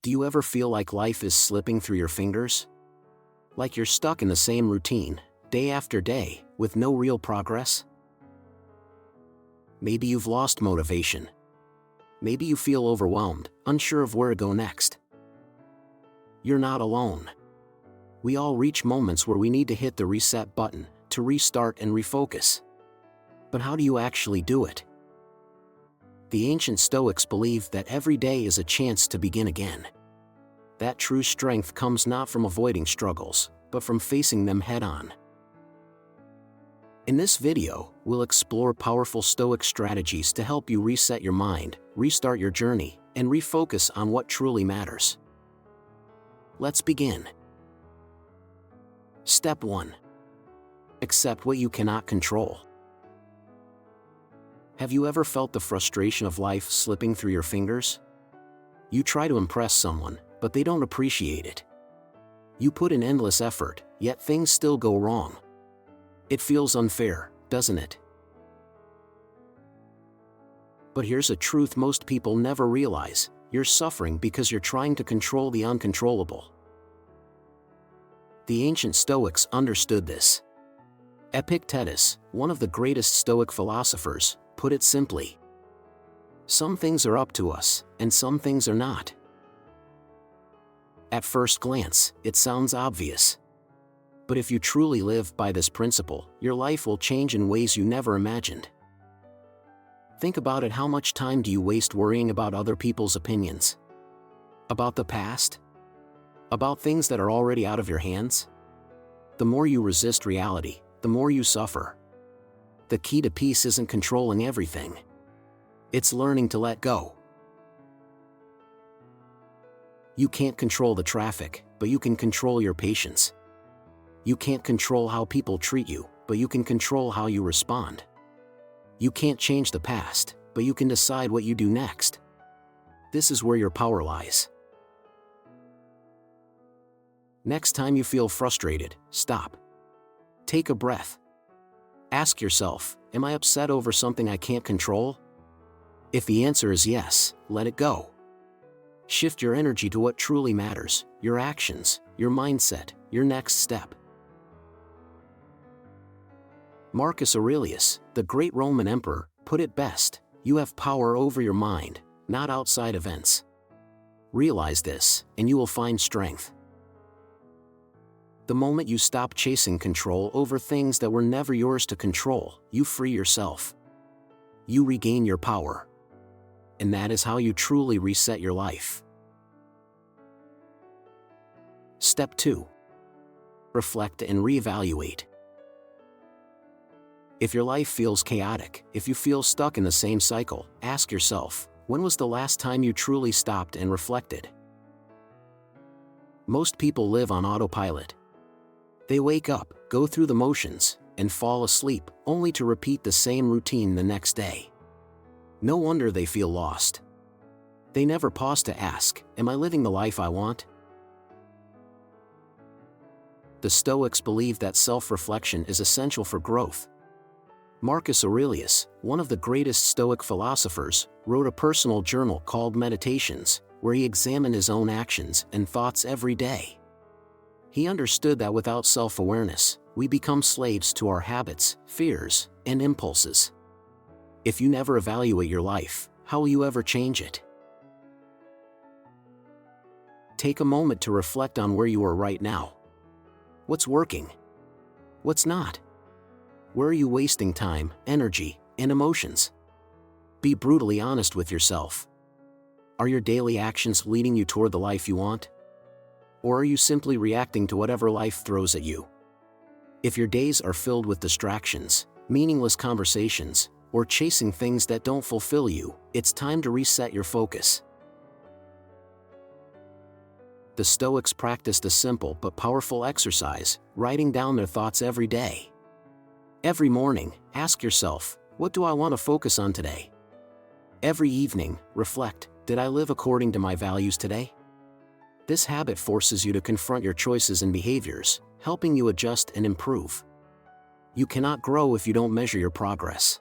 Do you ever feel like life is slipping through your fingers? Like you're stuck in the same routine, day after day, with no real progress? Maybe you've lost motivation. Maybe you feel overwhelmed, unsure of where to go next. You're not alone. We all reach moments where we need to hit the reset button, to restart and refocus. But how do you actually do it? The ancient Stoics believed that every day is a chance to begin again. That true strength comes not from avoiding struggles, but from facing them head-on. In this video, we'll explore powerful Stoic strategies to help you reset your mind, restart your journey, and refocus on what truly matters. Let's begin. Step 1. Accept what you cannot control. Have you ever felt the frustration of life slipping through your fingers? You try to impress someone, but they don't appreciate it. You put in endless effort, yet things still go wrong. It feels unfair, doesn't it? But here's a truth most people never realize: you're suffering because you're trying to control the uncontrollable. The ancient Stoics understood this. Epictetus, one of the greatest Stoic philosophers, put it simply: some things are up to us, and some things are not. At first glance, it sounds obvious. But if you truly live by this principle, your life will change in ways you never imagined. Think about it: how much time do you waste worrying about other people's opinions? About the past? About things that are already out of your hands? The more you resist reality, the more you suffer. The key to peace isn't controlling everything. It's learning to let go. You can't control the traffic, but you can control your patience. You can't control how people treat you, but you can control how you respond. You can't change the past, but you can decide what you do next. This is where your power lies. Next time you feel frustrated, stop. Take a breath. Ask yourself, am I upset over something I can't control? If the answer is yes, let it go. Shift your energy to what truly matters: your actions, your mindset, your next step. Marcus Aurelius, the great Roman emperor, put it best: you have power over your mind, not outside events. Realize this, and you will find strength. The moment you stop chasing control over things that were never yours to control, you free yourself. You regain your power. And that is how you truly reset your life. Step 2. Reflect and reevaluate. If your life feels chaotic, if you feel stuck in the same cycle, ask yourself, when was the last time you truly stopped and reflected? Most people live on autopilot. They wake up, go through the motions, and fall asleep, only to repeat the same routine the next day. No wonder they feel lost. They never pause to ask, am I living the life I want? The Stoics believed that self-reflection is essential for growth. Marcus Aurelius, one of the greatest Stoic philosophers, wrote a personal journal called Meditations, where he examined his own actions and thoughts every day. He understood that without self-awareness, we become slaves to our habits, fears, and impulses. If you never evaluate your life, how will you ever change it? Take a moment to reflect on where you are right now. What's working? What's not? Where are you wasting time, energy, and emotions? Be brutally honest with yourself. Are your daily actions leading you toward the life you want? Or are you simply reacting to whatever life throws at you? If your days are filled with distractions, meaningless conversations, or chasing things that don't fulfill you, it's time to reset your focus. The Stoics practiced a simple but powerful exercise: writing down their thoughts every day. Every morning, ask yourself, what do I want to focus on today? Every evening, reflect, did I live according to my values today? This habit forces you to confront your choices and behaviors, helping you adjust and improve. You cannot grow if you don't measure your progress.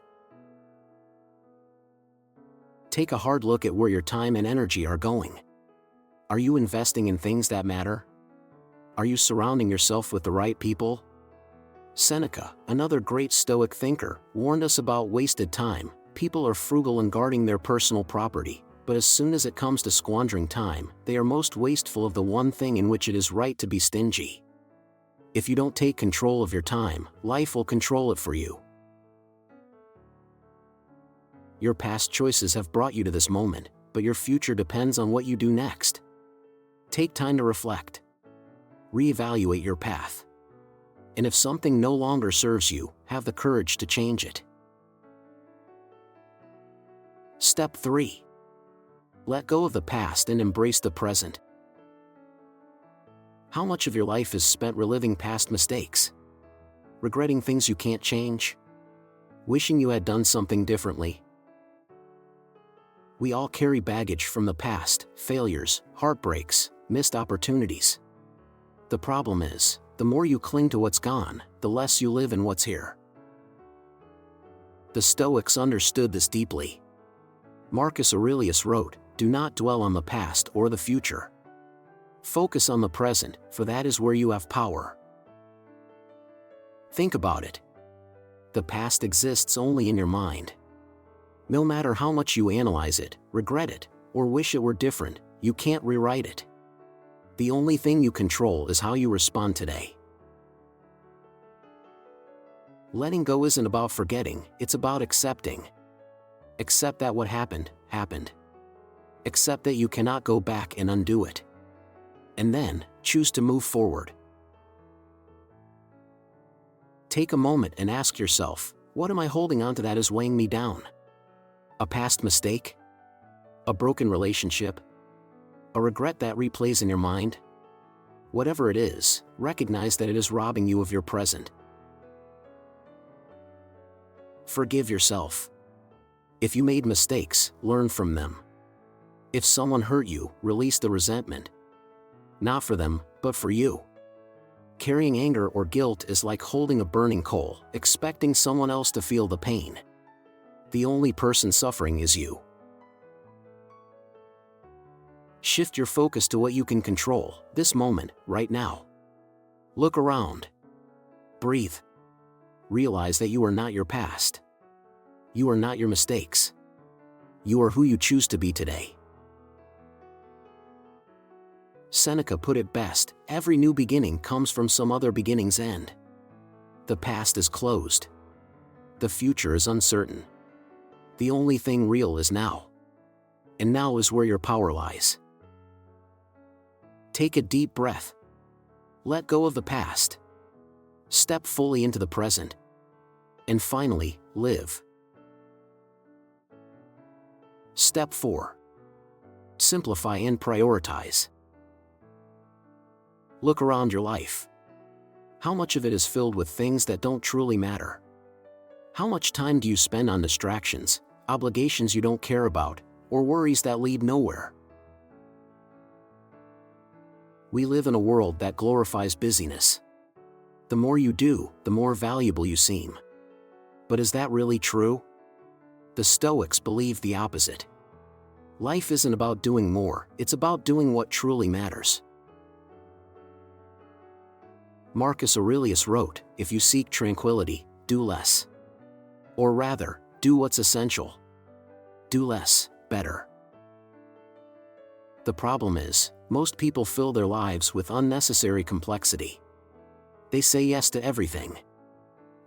Take a hard look at where your time and energy are going. Are you investing in things that matter? Are you surrounding yourself with the right people? Seneca, another great Stoic thinker, warned us about wasted time. People are frugal in guarding their personal property, but as soon as it comes to squandering time, they are most wasteful of the one thing in which it is right to be stingy. If you don't take control of your time, life will control it for you. Your past choices have brought you to this moment, but your future depends on what you do next. Take time to reflect. Reevaluate your path. And if something no longer serves you, have the courage to change it. Step 3. Let go of the past and embrace the present. How much of your life is spent reliving past mistakes? Regretting things you can't change? Wishing you had done something differently? We all carry baggage from the past, failures, heartbreaks, missed opportunities. The problem is, the more you cling to what's gone, the less you live in what's here. The Stoics understood this deeply. Marcus Aurelius wrote, "Do not dwell on the past or the future. Focus on the present, for that is where you have power." Think about it. The past exists only in your mind. No matter how much you analyze it, regret it, or wish it were different, you can't rewrite it. The only thing you control is how you respond today. Letting go isn't about forgetting, it's about accepting. Accept that what happened, happened. Accept that you cannot go back and undo it. And then, choose to move forward. Take a moment and ask yourself, what am I holding on to that is weighing me down? A past mistake? A broken relationship? A regret that replays in your mind? Whatever it is, recognize that it is robbing you of your present. Forgive yourself. If you made mistakes, learn from them. If someone hurt you, release the resentment. Not for them, but for you. Carrying anger or guilt is like holding a burning coal, expecting someone else to feel the pain. The only person suffering is you. Shift your focus to what you can control, this moment, right now. Look around. Breathe. Realize that you are not your past. You are not your mistakes. You are who you choose to be today. Seneca put it best, every new beginning comes from some other beginning's end. The past is closed. The future is uncertain. The only thing real is now. And now is where your power lies. Take a deep breath. Let go of the past. Step fully into the present. And finally, live. Step 4. Simplify and prioritize. Look around your life. How much of it is filled with things that don't truly matter? How much time do you spend on distractions, obligations you don't care about, or worries that lead nowhere? We live in a world that glorifies busyness. The more you do, the more valuable you seem. But is that really true? The Stoics believe the opposite. Life isn't about doing more, it's about doing what truly matters. Marcus Aurelius wrote, "If you seek tranquility, do less. Or rather, do what's essential. Do less, better." The problem is, most people fill their lives with unnecessary complexity. They say yes to everything.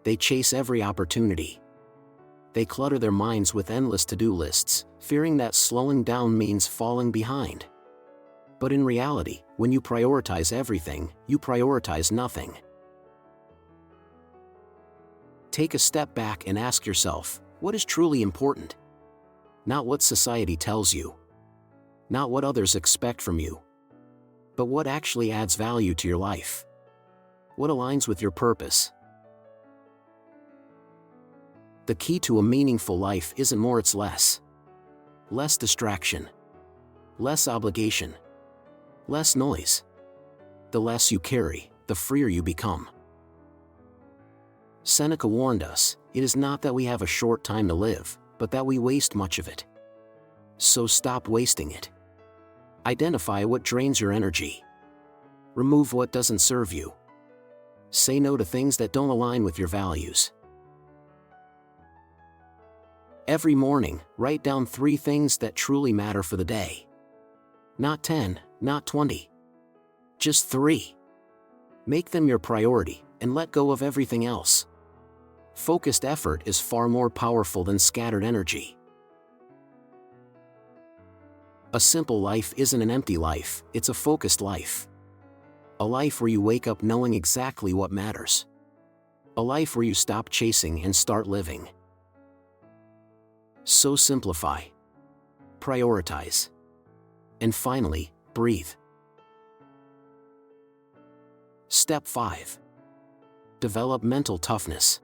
They chase every opportunity. They clutter their minds with endless to-do lists, fearing that slowing down means falling behind. But in reality, when you prioritize everything, you prioritize nothing. Take a step back and ask yourself, what is truly important? Not what society tells you. Not what others expect from you. But what actually adds value to your life. What aligns with your purpose. The key to a meaningful life isn't more, it's less. Less distraction. Less obligation. Less noise. The less you carry, the freer you become. Seneca warned us, it is not that we have a short time to live, but that we waste much of it. So stop wasting it. Identify what drains your energy. Remove what doesn't serve you. Say no to things that don't align with your values. Every morning, write down 3 things that truly matter for the day. Not 10, not 20. Just 3. Make them your priority, and let go of everything else. Focused effort is far more powerful than scattered energy. A simple life isn't an empty life, it's a focused life. A life where you wake up knowing exactly what matters. A life where you stop chasing and start living. So simplify. Prioritize. And finally, breathe. Step 5. Develop mental toughness.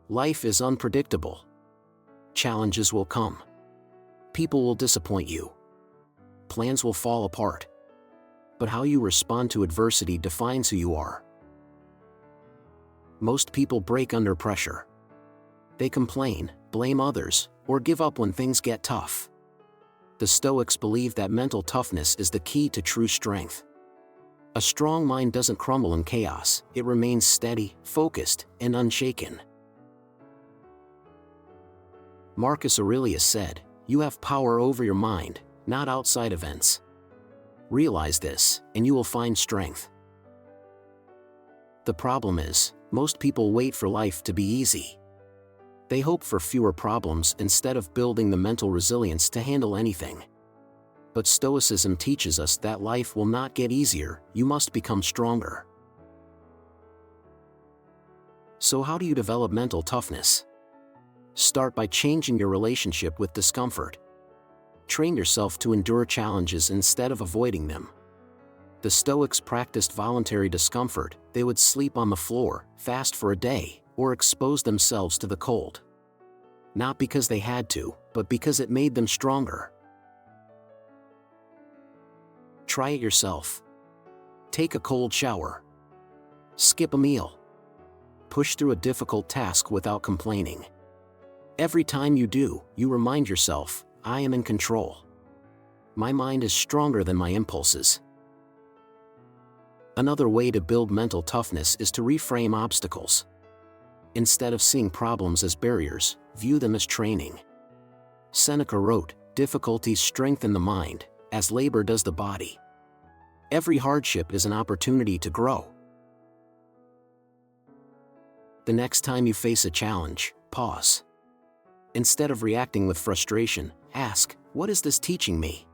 Life is unpredictable. Challenges will come. People will disappoint you. Plans will fall apart. But how you respond to adversity defines who you are. Most people break under pressure. They complain, blame others, or give up when things get tough. The Stoics believe that mental toughness is the key to true strength. A strong mind doesn't crumble in chaos, it remains steady, focused, and unshaken. Marcus Aurelius said, "You have power over your mind, not outside events. Realize this, and you will find strength." The problem is, most people wait for life to be easy. They hope for fewer problems instead of building the mental resilience to handle anything. But Stoicism teaches us that life will not get easier, you must become stronger. So how do you develop mental toughness? Start by changing your relationship with discomfort. Train yourself to endure challenges instead of avoiding them. The Stoics practiced voluntary discomfort. They would sleep on the floor, fast for a day, or expose themselves to the cold. Not because they had to, but because it made them stronger. Try it yourself. Take a cold shower. Skip a meal. Push through a difficult task without complaining. Every time you do, you remind yourself, I am in control. My mind is stronger than my impulses. Another way to build mental toughness is to reframe obstacles. Instead of seeing problems as barriers, view them as training. Seneca wrote, "Difficulties strengthen the mind, as labor does the body." Every hardship is an opportunity to grow. The next time you face a challenge, pause. Instead of reacting with frustration, ask, what is this teaching me?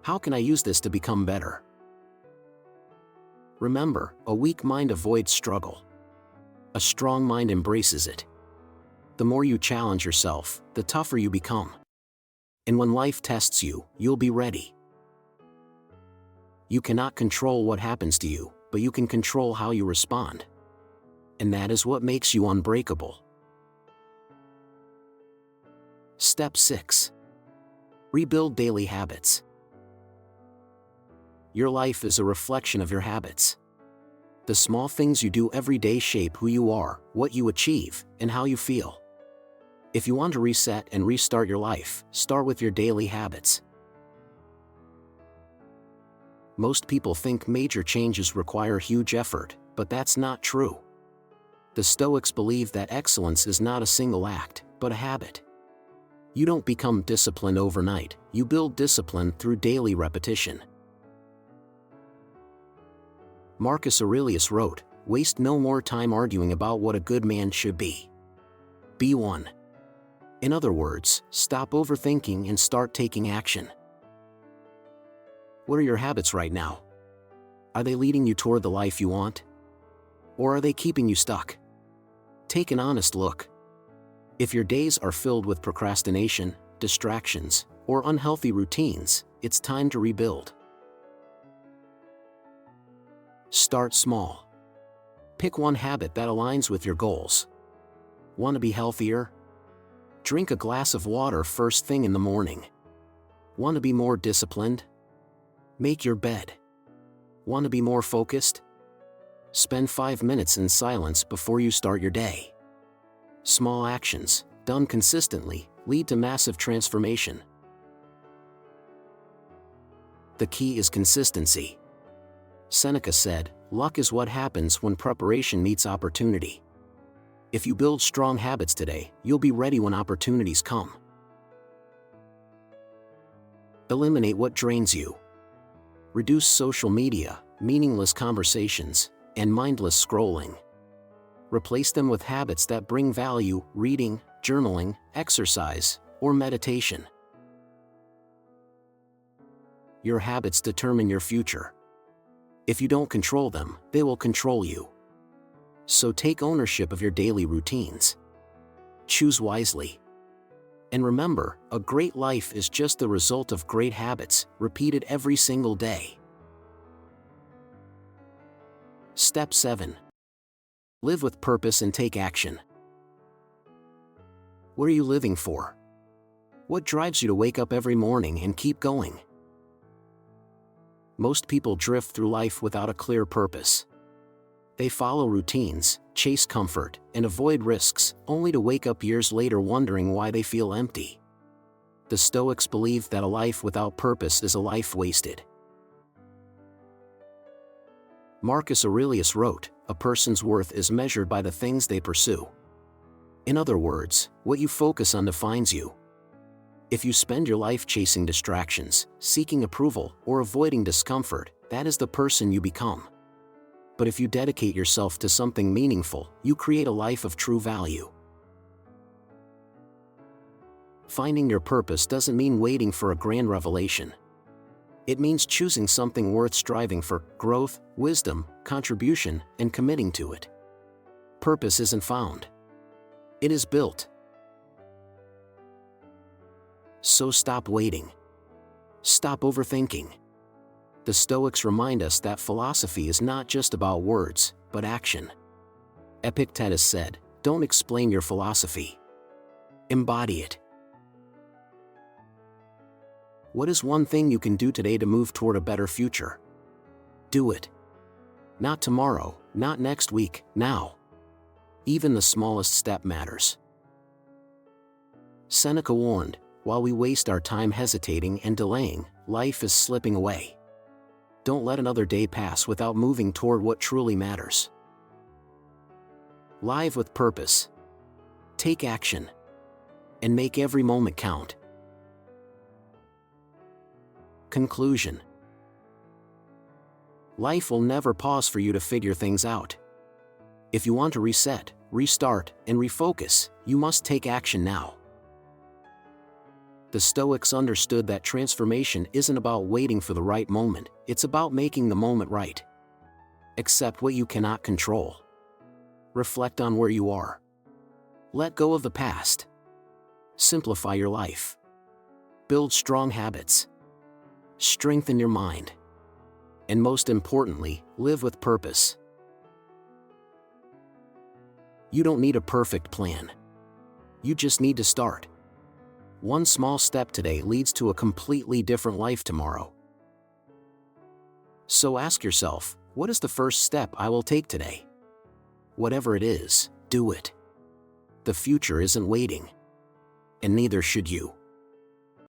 How can I use this to become better? Remember, a weak mind avoids struggle. A strong mind embraces it. The more you challenge yourself, the tougher you become. And when life tests you, you'll be ready. You cannot control what happens to you, but you can control how you respond. And that is what makes you unbreakable. Step 6. Rebuild daily habits. Your life is a reflection of your habits. The small things you do every day shape who you are, what you achieve, and how you feel. If you want to reset and restart your life, start with your daily habits. Most people think major changes require huge effort, but that's not true. The Stoics believe that excellence is not a single act, but a habit. You don't become disciplined overnight, you build discipline through daily repetition. Marcus Aurelius wrote, "Waste no more time arguing about what a good man should be. Be one." In other words, stop overthinking and start taking action. What are your habits right now? Are they leading you toward the life you want? Or are they keeping you stuck? Take an honest look. If your days are filled with procrastination, distractions, or unhealthy routines, it's time to rebuild. Start small. Pick one habit that aligns with your goals. Want to be healthier? Drink a glass of water first thing in the morning. Want to be more disciplined? Make your bed. Want to be more focused? Spend 5 minutes in silence before you start your day. Small actions, done consistently, lead to massive transformation. The key is consistency. Seneca said, "Luck is what happens when preparation meets opportunity." If you build strong habits today, you'll be ready when opportunities come. Eliminate what drains you. Reduce social media, meaningless conversations, and mindless scrolling. Replace them with habits that bring value: reading, journaling, exercise, or meditation. Your habits determine your future. If you don't control them, they will control you. So take ownership of your daily routines. Choose wisely. And remember, a great life is just the result of great habits, repeated every single day. Step 7. Live with purpose and take action. What are you living for? What drives you to wake up every morning and keep going? Most people drift through life without a clear purpose. They follow routines, chase comfort, and avoid risks, only to wake up years later wondering why they feel empty. The Stoics believed that a life without purpose is a life wasted. Marcus Aurelius wrote, "A person's worth is measured by the things they pursue." In other words, what you focus on defines you. If you spend your life chasing distractions, seeking approval, or avoiding discomfort, that is the person you become. But if you dedicate yourself to something meaningful, you create a life of true value. Finding your purpose doesn't mean waiting for a grand revelation. It means choosing something worth striving for: growth, wisdom, contribution, and committing to it. Purpose isn't found. It is built. So stop waiting. Stop overthinking. The Stoics remind us that philosophy is not just about words, but action. Epictetus said, "Don't explain your philosophy. Embody it." What is one thing you can do today to move toward a better future? Do it. Not tomorrow, not next week, now. Even the smallest step matters. Seneca warned, "While we waste our time hesitating and delaying, life is slipping away." Don't let another day pass without moving toward what truly matters. Live with purpose. Take action. And make every moment count. Conclusion. Life will never pause for you to figure things out. If you want to reset, restart, and refocus, you must take action now. The Stoics understood that transformation isn't about waiting for the right moment, it's about making the moment right. Accept what you cannot control. Reflect on where you are. Let go of the past. Simplify your life. Build strong habits. Strengthen your mind. And most importantly, live with purpose. You don't need a perfect plan. You just need to start. One small step today leads to a completely different life tomorrow. So ask yourself, what is the first step I will take today? Whatever it is, do it. The future isn't waiting. And neither should you.